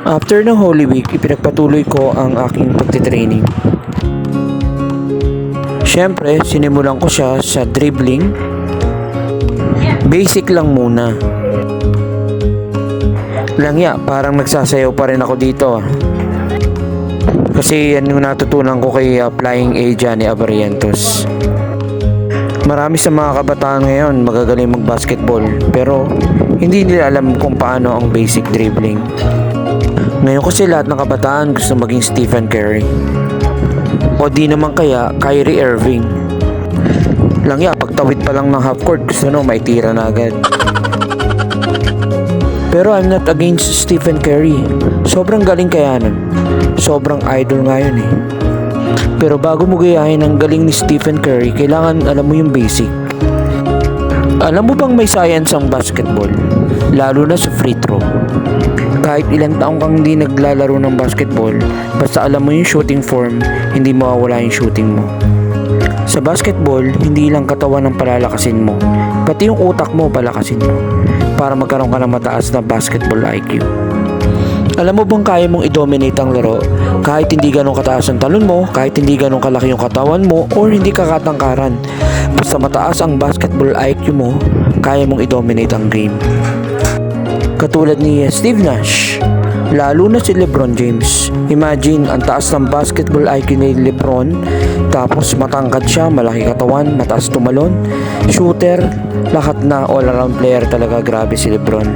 After ng Holy Week, ipinagpatuloy ko ang aking pagtitraining. Siyempre, sinimulan ko siya sa dribbling. Basic lang muna. Langya, parang nagsasayaw pa rin ako dito. Kasi yan yung natutunan ko kay Flying A Johnny Abarrientos. Marami sa mga kabataan ngayon magagaling mag-basketball, pero hindi nila alam kung paano ang basic dribbling. Ngayon kasi lahat ng kabataan gusto maging Stephen Curry. O di naman kaya Kyrie Irving. Langya, pagtawid pa lang ng half court gusto maitira na agad. Pero I'm not against Stephen Curry. Sobrang galing kaya nun. Sobrang idol nga yun eh. Pero bago mo gayahin ang galing ni Stephen Curry, kailangan alam mo yung basic. Alam mo bang may science ang basketball? Lalo na sa free throw. Kahit ilang taong kang hindi naglalaro ng basketball, basta alam mo yung shooting form, hindi mawawala yung shooting mo. Sa basketball, hindi lang katawan ang palalakasin mo, pati yung utak mo palakasin mo, para magkaroon ka ng mataas na basketball IQ. Alam mo bang kaya mong i-dominate ang laro kahit hindi ganun kataas ang talon mo, kahit hindi ganun kalaki yung katawan mo, or hindi ka katangkaran. Basta mataas ang basketball IQ mo, kaya mong i-dominate ang game. Katulad ni Steve Nash, lalo na si LeBron James. Imagine, ang taas ng basketball IQ ni LeBron, tapos matangkad siya, malaki katawan, mataas tumalon, shooter, lahat na all-around player talaga. Grabe si LeBron.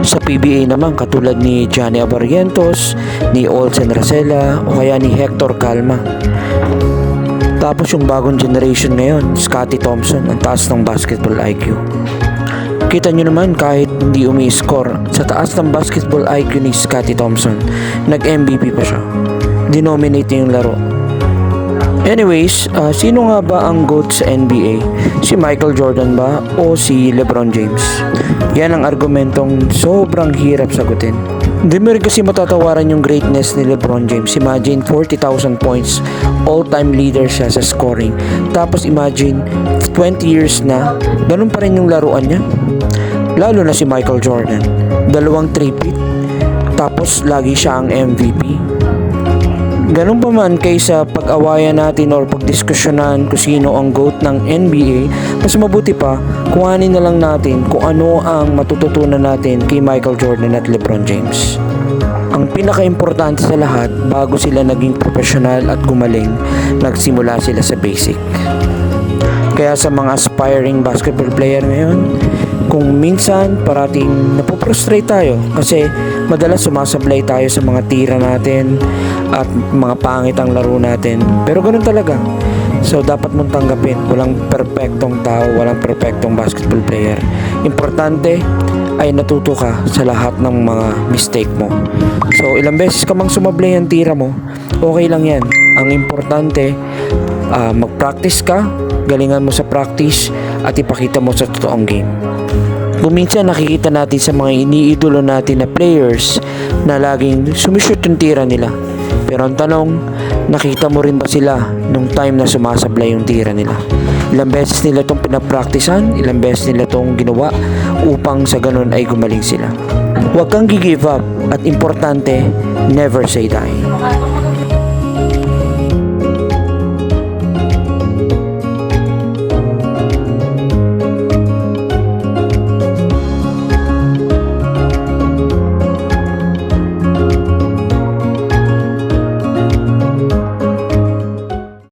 Sa PBA naman, katulad ni Johnny Abarrientos, ni Olsen Racela, o kaya ni Hector Calma. Tapos yung bagong generation ngayon, Scottie Thompson, ang taas ng basketball IQ. Kita nyo naman, kahit hindi umi-score, sa taas ng basketball IQ ni Scottie Thompson, nag-MVP pa siya. Dinominate niya yung laro. Anyways, sino nga ba ang GOAT sa NBA? Si Michael Jordan ba o si LeBron James? Yan ang argumentong sobrang hirap sagutin. Hindi mo rin kasi matatawaran yung greatness ni LeBron James. Imagine 40,000 points, all-time leader siya sa scoring. Tapos imagine 20 years na, ganun pa rin yung laruan niya. Lalo na si Michael Jordan, 2 three-peat, tapos lagi siya ang MVP. Ganun pa man, kaysa pag-awayan natin or pagdiskusyonan kung sino ang GOAT ng NBA, mas mabuti pa kuhanin na lang natin kung ano ang matututunan natin kay Michael Jordan at LeBron James. Ang pinaka-importante sa lahat, bago sila naging professional at gumaling, nagsimula sila sa basic. Kaya sa mga aspiring basketball player ngayon, kung minsan parating napoprostrate tayo kasi madalas sumasablay tayo sa mga tira natin at mga pangit ang laro natin, pero ganun talaga. So dapat mong tanggapin, walang perfectong tao, walang perfectong basketball player. Importante ay natuto ka sa lahat ng mga mistake mo. So ilang beses ka mang sumablay ang tira mo, okay lang yan. Ang importante, mag-practice ka, galingan mo sa practice at ipakita mo sa totoong game. Kung minsan nakikita natin sa mga iniidolo natin na players na laging sumishoot yung tira nila. Pero ang tanong, nakita mo rin ba sila nung time na sumasablay yung tira nila? Ilang beses nila itong pinapraktisan, ilang beses nila itong ginawa upang sa ganun ay gumaling sila. Huwag kang give up at importante, never say die.